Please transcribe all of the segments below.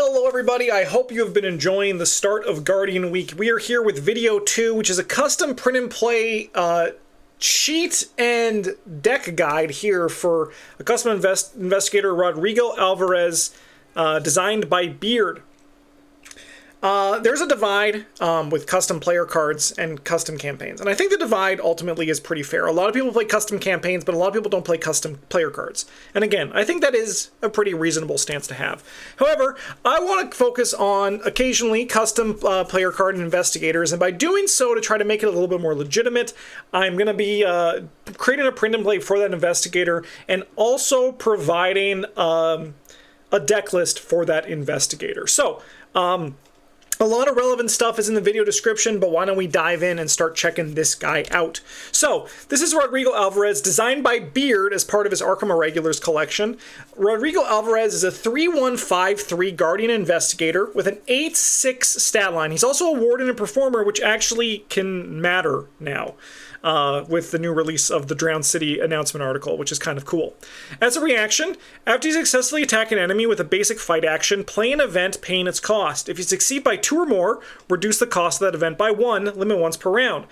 Hello everybody, I hope you have been enjoying the start of Guardian Week. We are here with video 2, which is a custom print and play cheat and deck guide here for a custom investigator, Rodrigo Alvarez, designed by Beard. There's a divide with custom player cards and custom campaigns, and I think the divide ultimately is pretty fair. A lot of people play custom campaigns, but a lot of people don't play custom player cards. And again, I think that is a pretty reasonable stance to have. However, I want to focus on occasionally custom player card and investigators, and by doing so, to try to make it a little bit more legitimate, I'm going to be creating a print and play for that investigator, and also providing a deck list for that investigator. So, a lot of relevant stuff is in the video description, but why don't we dive in and start checking this guy out. So, this is Rodrigo Alvarez, designed by Beard as part of his Arkham Irregulars collection. Rodrigo Alvarez is a 3-1-5-3 Guardian Investigator with an 8-6 stat line. He's also a Warden and Performer, which actually can matter now. With the new release of the Drowned City announcement article, which is kind of cool. As a reaction, after you successfully attack an enemy with a basic fight action, play an event paying its cost. If you succeed by 2 or more, reduce the cost of that event by 1, limit once per round.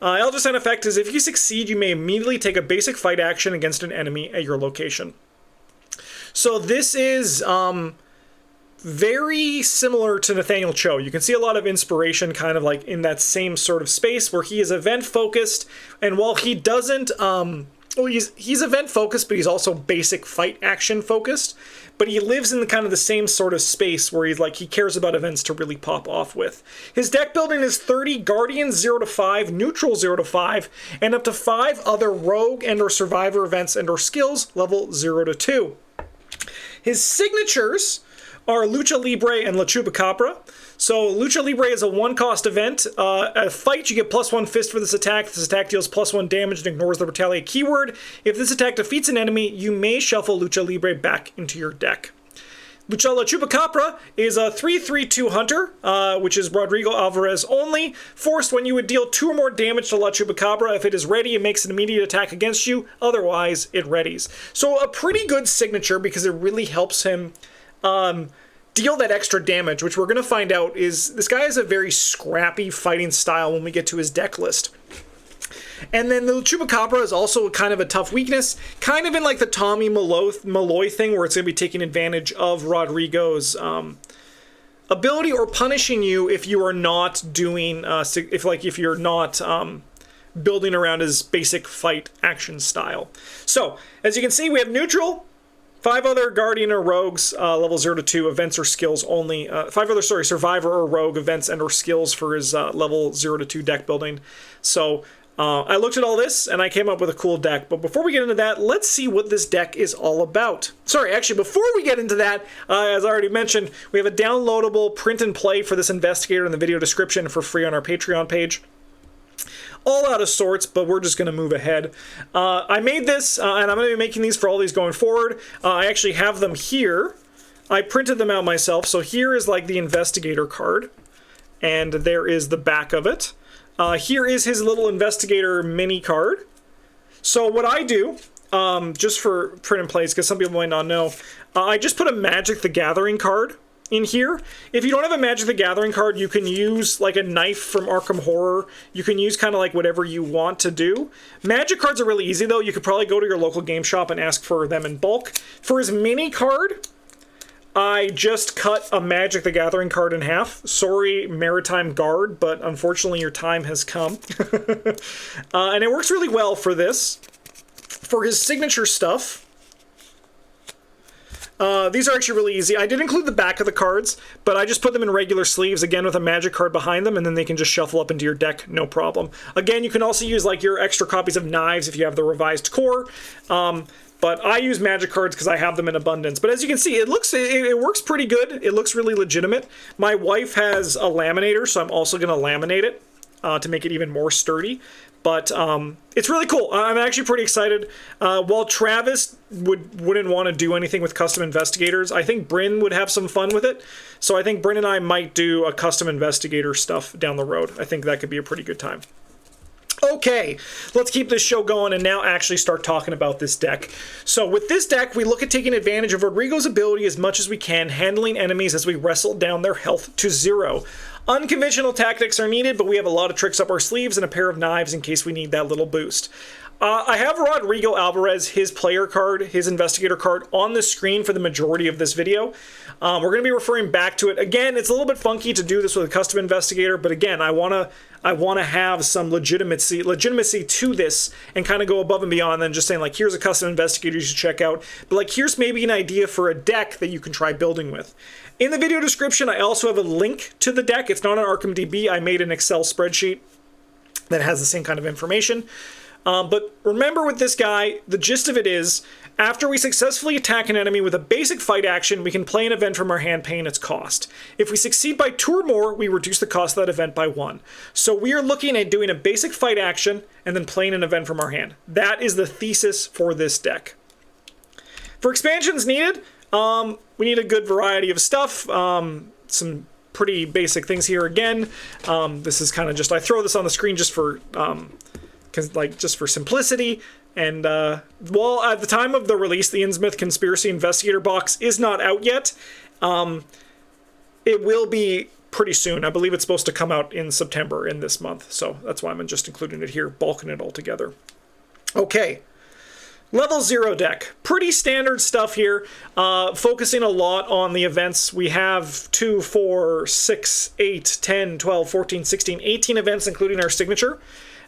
Elder effect is if you succeed, you may immediately take a basic fight action against an enemy at your location. So this is very similar to Nathaniel Cho. You can see a lot of inspiration kind of like in that same sort of space where he is event focused, and while he doesn't well, he's event focused, but he's also basic fight action focused, but he lives in the kind of the same sort of space where he cares about events to really pop off with. His deck building is 30 Guardian 0 to 5, Neutral 0 to 5, and up to 5 other Rogue and or Survivor events and or skills level 0 to 2. His signatures are Lucha Libre and La Chupacabra. So Lucha Libre is a 1-cost event. At a fight, you get +1 fist for this attack. This attack deals +1 damage and ignores the retaliate keyword. If this attack defeats an enemy, you may shuffle Lucha Libre back into your deck. La Chupacabra is a 3/3/2 hunter, which is Rodrigo Alvarez only. Forced when you would deal 2 or more damage to La Chupacabra. If it is ready, it makes an immediate attack against you. Otherwise, it readies. So a pretty good signature because it really helps him deal that extra damage, which we're going to find out is this guy has a very scrappy fighting style when we get to his deck list. And then the Chupacabra is also kind of a tough weakness, kind of in like the Tommy Malloy thing where it's going to be taking advantage of Rodrigo's ability or punishing you if you are not doing, if you're not building around his basic fight action style. So, as you can see, we have Neutral, 5 other Guardian or Rogues, level 0 to 2, events or skills only. 5 other, Survivor or Rogue events and or skills for his level 0 to 2 deck building. So I looked at all this and I came up with a cool deck. But before we get into that, let's see what this deck is all about. Sorry, actually, before we get into that, as I already mentioned, we have a downloadable print and play for this investigator in the video description for free on our Patreon page. All out of sorts, but we're just going to move ahead. I made this, and I'm going to be making these for all these going forward. I actually have them here. I printed them out myself, so here is like the investigator card, and there is the back of it. Here is his little investigator mini card. So what I do, just for print and plays, because some people might not know, I just put a Magic the Gathering card in here. If you don't have a Magic the Gathering card, you can use like a knife from Arkham Horror. You can use kind of like whatever you want to do. Magic cards are really easy though. You could probably go to your local game shop and ask for them in bulk. For his mini card, I just cut a Magic the Gathering card in half. Sorry, Maritime Guard, but unfortunately your time has come. And it works really well for this. For his signature stuff, these are actually really easy. I did include the back of the cards, but I just put them in regular sleeves, again with a magic card behind them, and then they can just shuffle up into your deck, no problem. Again, you can also use like your extra copies of Knives if you have the revised core, but I use magic cards because I have them in abundance. But as you can see, it works pretty good. It looks really legitimate. My wife has a laminator, so I'm also going to laminate it to make it even more sturdy. But it's really cool. I'm actually pretty excited. While Travis wouldn't want to do anything with custom investigators, I think Bryn would have some fun with it. So I think Bryn and I might do a custom investigator stuff down the road. I think that could be a pretty good time. Okay, let's keep this show going and now actually start talking about this deck. So with this deck, we look at taking advantage of Rodrigo's ability as much as we can, handling enemies as we wrestle down their health to 0. Unconventional tactics are needed, but we have a lot of tricks up our sleeves and a pair of knives in case we need that little boost. I have Rodrigo Alvarez, his player card, his investigator card, on the screen for the majority of this video. We're going to be referring back to it. Again, it's a little bit funky to do this with a custom investigator, but again, I want to have some legitimacy to this and kind of go above and beyond than just saying, like, here's a custom investigator you should check out, but like, here's maybe an idea for a deck that you can try building with. In the video description, I also have a link to the deck. It's not on Arkham DB. I made an Excel spreadsheet that has the same kind of information. But remember with this guy, the gist of it is, after we successfully attack an enemy with a basic fight action, we can play an event from our hand paying its cost. If we succeed by 2 or more, we reduce the cost of that event by 1. So we are looking at doing a basic fight action and then playing an event from our hand. That is the thesis for this deck. For expansions needed, we need a good variety of stuff. Some pretty basic things here again. This is kind of just, I throw this on the screen just for... just for simplicity, and well, at the time of the release, the Innsmouth Conspiracy Investigator box is not out yet. It will be pretty soon. I believe it's supposed to come out in September in this month, so that's why I'm just including it here, bulking it all together. Okay. Level 0 deck. Pretty standard stuff here, focusing a lot on the events. We have 2, 4, 6, 8, 10, 12, 14, 16, 18 events, including our signature.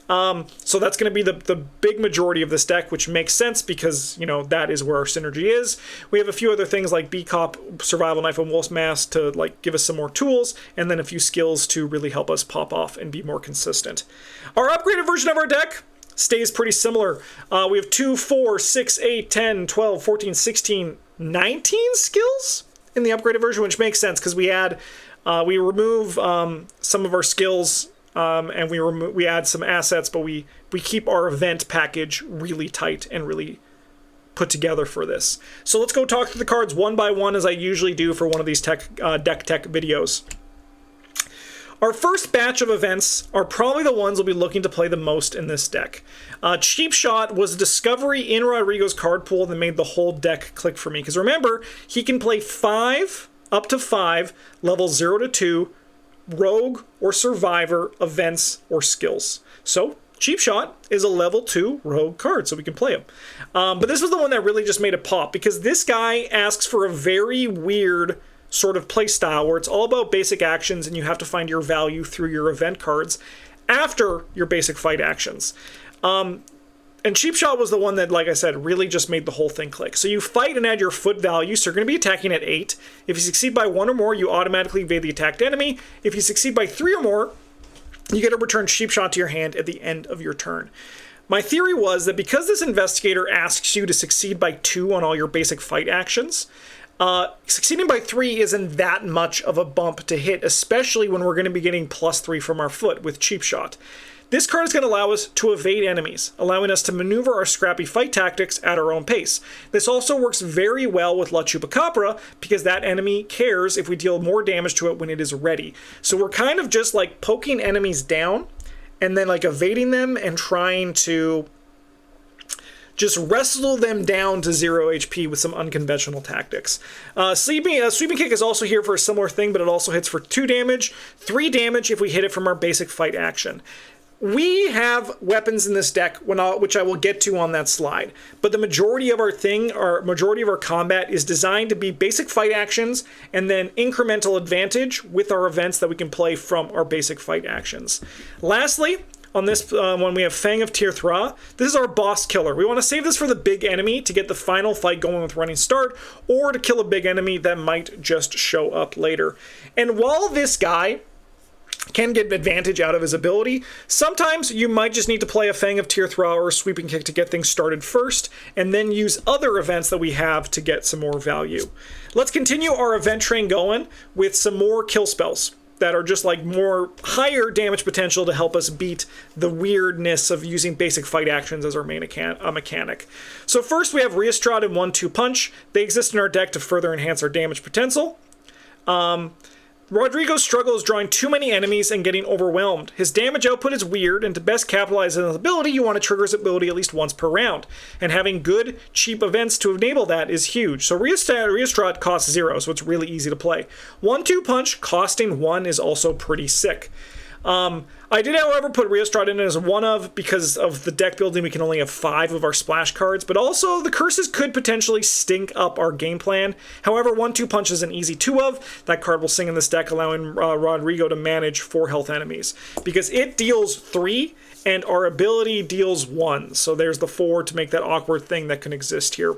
So that's going to be the big majority of this deck, which makes sense because, you know, that is where our synergy is. We have a few other things like B-Cop, Survival Knife, and Wolf's Mask to, like, give us some more tools, and then a few skills to really help us pop off and be more consistent. Our upgraded version of our deck stays pretty similar. We have 2, 4, 6, 8, 10, 12, 14, 16, 19 skills in the upgraded version, which makes sense because we remove some of our skills. And we add some assets, but we keep our event package really tight and really put together for this. So let's go talk through the cards one by one as I usually do for one of these deck tech videos. Our first batch of events are probably the ones we'll be looking to play the most in this deck. Cheap Shot was a discovery in Rodrigo's card pool that made the whole deck click for me. Because remember, he can play up to 5, level 0 to 2, rogue or survivor events or skills. So Cheap Shot is a level 2 rogue card, so we can play him. But this was the one that really just made it pop, because this guy asks for a very weird sort of play style where it's all about basic actions and you have to find your value through your event cards after your basic fight actions. And Cheap Shot was the one that, like I said, really just made the whole thing click. So you fight and add your foot value, so you're going to be attacking at 8. If you succeed by 1 or more, you automatically evade the attacked enemy. If you succeed by 3 or more, you get to return Cheap Shot to your hand at the end of your turn. My theory was that because this investigator asks you to succeed by 2 on all your basic fight actions, succeeding by 3 isn't that much of a bump to hit, especially when we're going to be getting +3 from our foot with Cheap Shot. This card is going to allow us to evade enemies, allowing us to maneuver our scrappy fight tactics at our own pace. This also works very well with La Chupacabra because that enemy cares if we deal more damage to it when it is ready. So we're kind of just like poking enemies down and then like evading them and trying to just wrestle them down to 0 HP with some unconventional tactics. Sweeping Kick is also here for a similar thing, but it also hits for 2 damage, 3 damage if we hit it from our basic fight action. We have weapons in this deck, which I will get to on that slide, but the majority of our combat is designed to be basic fight actions and then incremental advantage with our events that we can play from our basic fight actions. Lastly, on this one, we have Fang of Tirthra. This is our boss killer. We want to save this for the big enemy to get the final fight going with running start, or to kill a big enemy that might just show up later. And while this guy can get advantage out of his ability, sometimes you might just need to play a Fang of Tirthra or a Sweeping Kick to get things started first, and then use other events that we have to get some more value. Let's continue our event train going with some more kill spells that are just like more higher damage potential to help us beat the weirdness of using basic fight actions as our main mechanic. So first we have Rheostrad and 1-2 Punch. They exist in our deck to further enhance our damage potential. Rodrigo struggles drawing too many enemies and getting overwhelmed. His damage output is weird, and to best capitalize on his ability, you want to trigger his ability at least once per round. And having good, cheap events to enable that is huge. So Rheostrat costs 0, so it's really easy to play. 1-2 punch costing 1 is also pretty sick. I did, however, put Rheostrat in as one of, because of the deck building, we can only have 5 of our splash cards, but also the curses could potentially stink up our game plan. However, 1-2 punch is an easy 2 of. That card will sing in this deck, allowing Rodrigo to manage 4 health enemies, because it deals 3 and our ability deals 1. So there's the 4 to make that awkward thing that can exist here.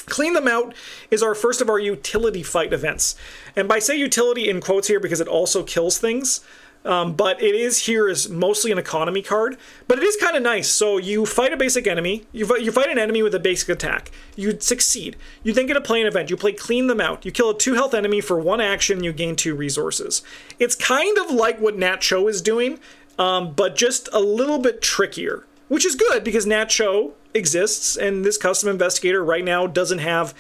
Clean Them Out is our first of our utility fight events. And by say utility in quotes here because it also kills things. But it is here is mostly an economy card, but it is kind of nice. So you fight a basic enemy, you fight an enemy with a basic attack, you succeed, you then get to play an event, you play Clean Them Out, you kill a 2 health enemy for 1 action, you gain 2 resources. It's kind of like what Nat Cho is doing, but just a little bit trickier, which is good because Nat Cho exists and this custom investigator right now doesn't have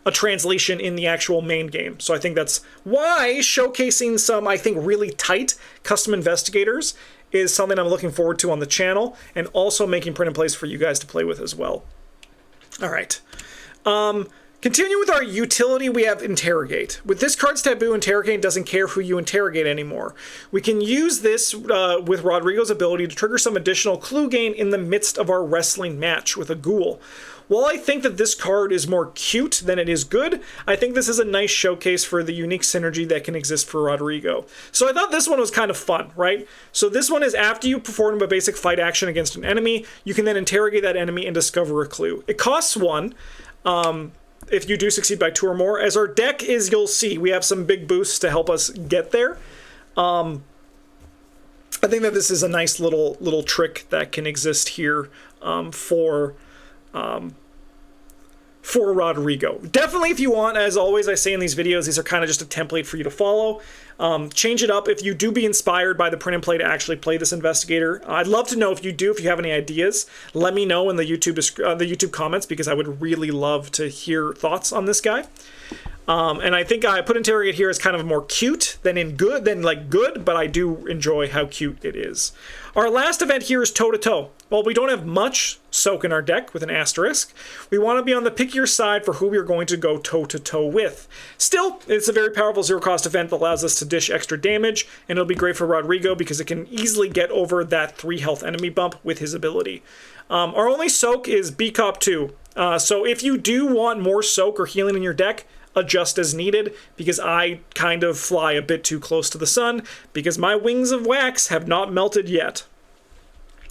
a translation in the actual main game. So I think that's why showcasing some, I think, really tight custom investigators is something I'm looking forward to on the channel, and also making print and plays for you guys to play with as well. All right. Continue with our utility, we have Interrogate. With this card's taboo, Interrogate doesn't care who you interrogate anymore. We can use this with Rodrigo's ability to trigger some additional clue gain in the midst of our wrestling match with a ghoul. While I think that this card is more cute than it is good, I think this is a nice showcase for the unique synergy that can exist for Rodrigo. So I thought this one was kind of fun, right? So this one is after you perform a basic fight action against an enemy, you can then interrogate that enemy and discover a clue. It costs 1. If you do succeed by 2 or more. As our deck is, you'll see, we have some big boosts to help us get there. I think that this is a nice little trick that can exist here for Rodrigo. Definitely, if you want, as always I say in these videos, these are kind of just a template for you to follow. Change it up if you do be inspired by the print and play to actually play this investigator. I'd love to know if you do, if you have any ideas. Let me know in the YouTube comments, because I would really love to hear thoughts on this guy. And I think I put Interrogate here as kind of more cute than good, but I do enjoy how cute it is. Our last event here is Toe to Toe. While we don't have much soak in our deck with an asterisk, we want to be on the pickier side for who we are going to go toe to toe with. Still, it's a very powerful 0-cost event that allows us to dish extra damage, and it'll be great for Rodrigo because it can easily get over that 3 health enemy bump with his ability. Our only soak is B-Cop 2. So if you do want more soak or healing in your deck, adjust as needed, because I kind of fly a bit too close to the sun because my wings of wax have not melted yet.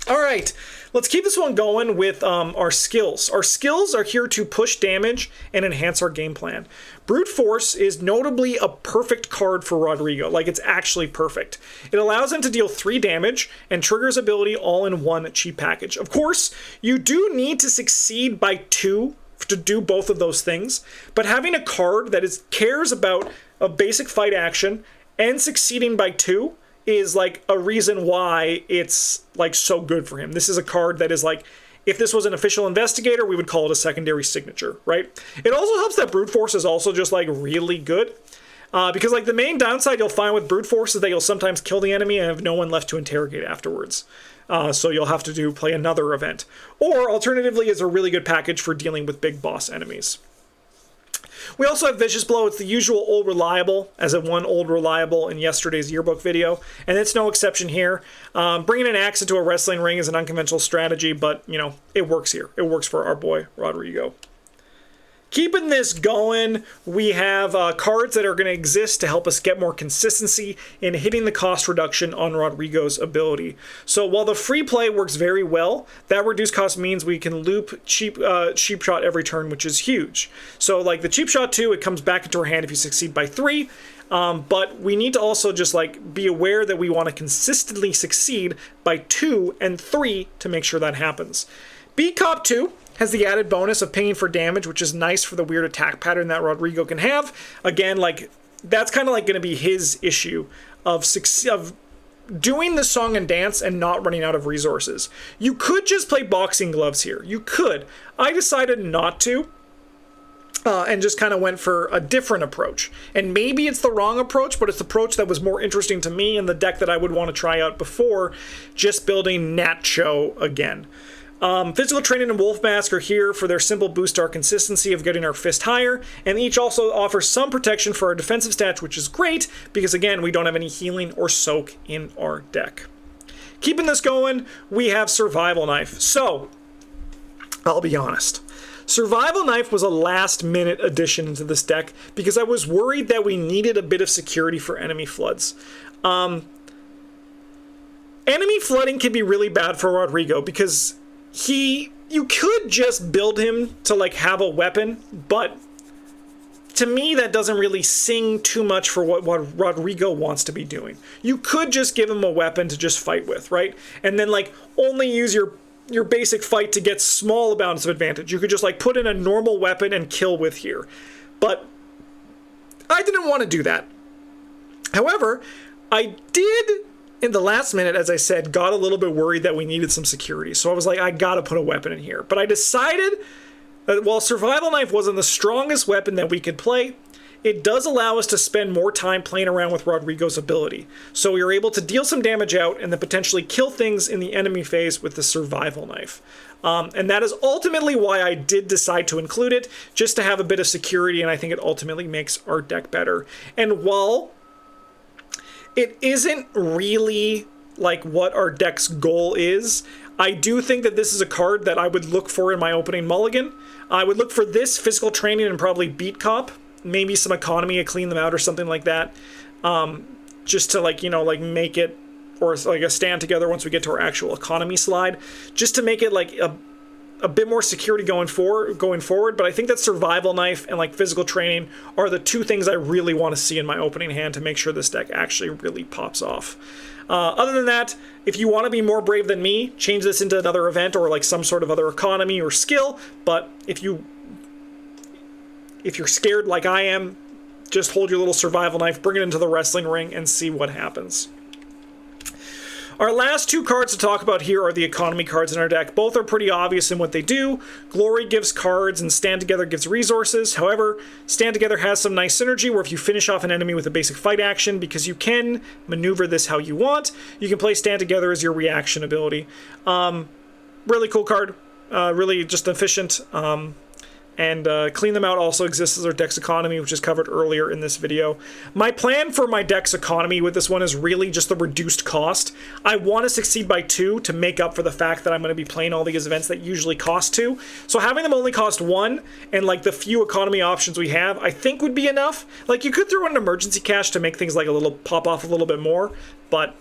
All right, let's keep this one going with our skills. Our skills are here to push damage and enhance our game plan. Brute Force is notably a perfect card for Rodrigo. Like, it's actually perfect. It allows him to deal 3 damage and triggers ability all in one cheap package. Of course, you do need to succeed by 2 to do both of those things, but having a card that cares about a basic fight action and succeeding by 2 is like a reason why it's like so good for him. This is a card that is like, if this was an official investigator, we would call it a secondary signature, right? It also helps that Brute Force is also just like really good. Because like the main downside you'll find with Brute Force is that you'll sometimes kill the enemy and have no one left to interrogate afterwards. So you'll have to play another event. Or alternatively is a really good package for dealing with big boss enemies. We also have Vicious Blow. It's the usual Old Reliable, as it won Old Reliable in yesterday's yearbook video, and it's no exception here. Bringing an axe into a wrestling ring is an unconventional strategy, but, you know, it works here. It works for our boy, Rodrigo. Keeping this going, we have cards that are going to exist to help us get more consistency in hitting the cost reduction on Rodrigo's ability. So while the free play works very well, that reduced cost means we can loop cheap shot every turn, which is huge. So like the cheap shot 2, it comes back into our hand if you succeed by 3. But we need to also just like be aware that we want to consistently succeed by 2 and 3 to make sure that happens. B-Cop 2 has the added bonus of paying for damage, which is nice for the weird attack pattern that Rodrigo can have. Again, like that's kind of like going to be his issue of doing the song and dance and not running out of resources. You could just play boxing gloves here. You could. I decided not to. and just kind of went for a different approach. And maybe it's the wrong approach, but it's the approach that was more interesting to me and the deck that I would want to try out before just building Nacho again. Physical Training and Wolf Mask are here for their simple boost our consistency of getting our fist higher, and each also offers some protection for our defensive stats, which is great, because again, we don't have any healing or soak in our deck. Keeping this going, we have Survival Knife. So, I'll be honest. Survival Knife was a last-minute addition into this deck because I was worried that we needed a bit of security for enemy floods. Enemy flooding can be really bad for Rodrigo because you could just build him to like have a weapon, but to me that doesn't really sing too much for what Rodrigo wants to be doing. You could just give him a weapon to just fight with, right? And then like only use your basic fight to get small amounts of advantage. You could just like put in a normal weapon and kill with here. But I didn't want to do that. However, I did in the last minute, as I said, got a little bit worried that we needed some security. So I was like, I gotta put a weapon in here. But I decided that while Survival Knife wasn't the strongest weapon that we could play, it does allow us to spend more time playing around with Rodrigo's ability. So we are able to deal some damage out and then potentially kill things in the enemy phase with the Survival Knife. And that is ultimately why I did decide to include it, just to have a bit of security, and I think it ultimately makes our deck better. And while it isn't really like what our deck's goal is, I do think that this is a card that I would look for in my opening mulligan. I would look for this, Physical Training, and probably Beat Cop. Maybe some economy to clean them out or something like that, just to like, you know, like make it, or like a stand together once we get to our actual economy slide, just to make it like a bit more security going forward. But I think that Survival Knife and like Physical Training are the two things I really want to see in my opening hand to make sure this deck actually really pops off. Other than that, if you want to be more brave than me, change this into another event or like some sort of other economy or skill. But if you're scared like I am, just hold your little Survival Knife, bring it into the wrestling ring, and see what happens. Our last two cards to talk about here are the economy cards in our deck. Both are pretty obvious in what they do. Glory gives cards and Stand Together gives resources. However, Stand Together has some nice synergy where if you finish off an enemy with a basic fight action, because you can maneuver this how you want, you can play Stand Together as your reaction ability. Really cool card. Really just efficient. And Clean Them Out also exists as our deck's economy, which is covered earlier in this video. My plan for my deck's economy with this one is really just the reduced cost. I want to succeed by 2 to make up for the fact that I'm going to be playing all these events that usually cost 2. So having them only cost 1, and like the few economy options we have, I think would be enough. Like you could throw in an emergency cache to make things like a little pop off a little bit more, but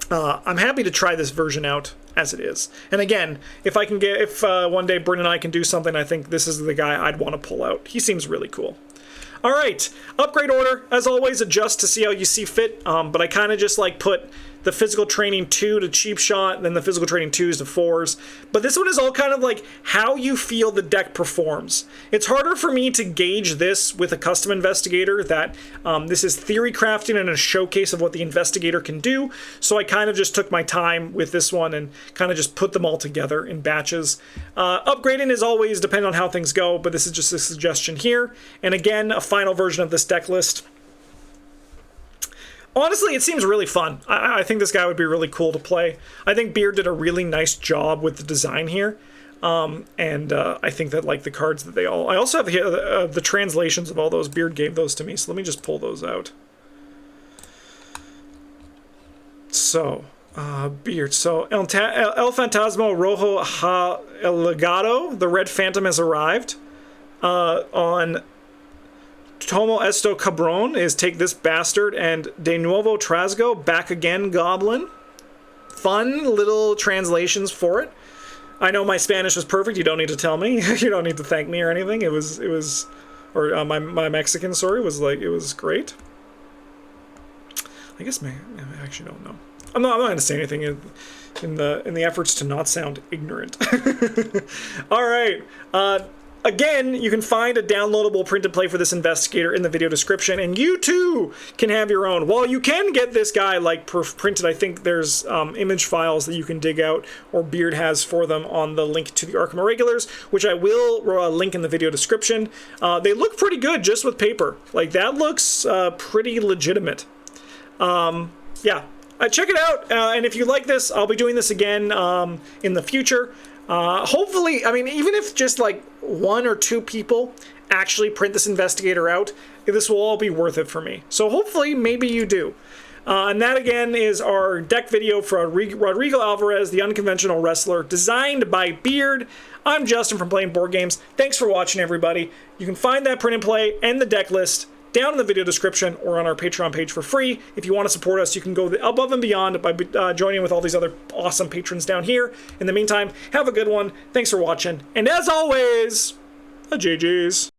I'm happy to try this version out as it is. And again, if one day Bryn and I can do something, I think this is the guy I'd want to pull out. He seems really cool. All right, upgrade order, as always, adjust to see how you see fit, but I kind of just like put the Physical Training 2 to Cheap Shot, and then the Physical Training 2s to 4s. But this one is all kind of like how you feel the deck performs. It's harder for me to gauge this with a custom Investigator, that this is theory crafting and a showcase of what the Investigator can do, so I kind of just took my time with this one and kind of just put them all together in batches. Upgrading is always dependent on how things go, but this is just a suggestion here. And again, a final version of this deck list. Honestly, it seems really fun. I think this guy would be really cool to play. I think Beard did a really nice job with the design here. And I think that like the cards that they all... I also have the translations of all those. Beard gave those to me, so let me just pull those out. So, Beard. So, El Fantasma Rojo Ha El Legado, the Red Phantom has arrived. On Tomo Esto Cabron is Take This Bastard, and De Nuevo Trasgo, Back Again Goblin. Fun little translations for it. I know my Spanish was perfect. You don't need to tell me. You don't need to thank me or anything. It was, or my Mexican, sorry, was like, it was great. I guess I actually don't know. I'm not going to say anything in the efforts to not sound ignorant. All right. Again, you can find a downloadable print and play for this Investigator in the video description, and you too can have your own. While you can get this guy like printed, I think there's image files that you can dig out, or Beard has for them on the link to the Arkham Irregulars, which I will link in the video description. They look pretty good just with paper. Like, that looks pretty legitimate. Yeah, check it out, and if you like this, I'll be doing this again in the future. Hopefully, I mean, even if just like 1 or 2 people actually print this Investigator out, this will all be worth it for me. So hopefully, maybe you do. And that again is our deck video for Rodrigo Alvarez, the unconventional wrestler, designed by Beard. I'm Justin from Playing Board Games. Thanks for watching, everybody. You can find that print and play and the deck list down in the video description or on our Patreon page for free. If you want to support us, you can go above and beyond by joining with all these other awesome patrons down here. In the meantime, have a good one. Thanks for watching. And as always, a GG's.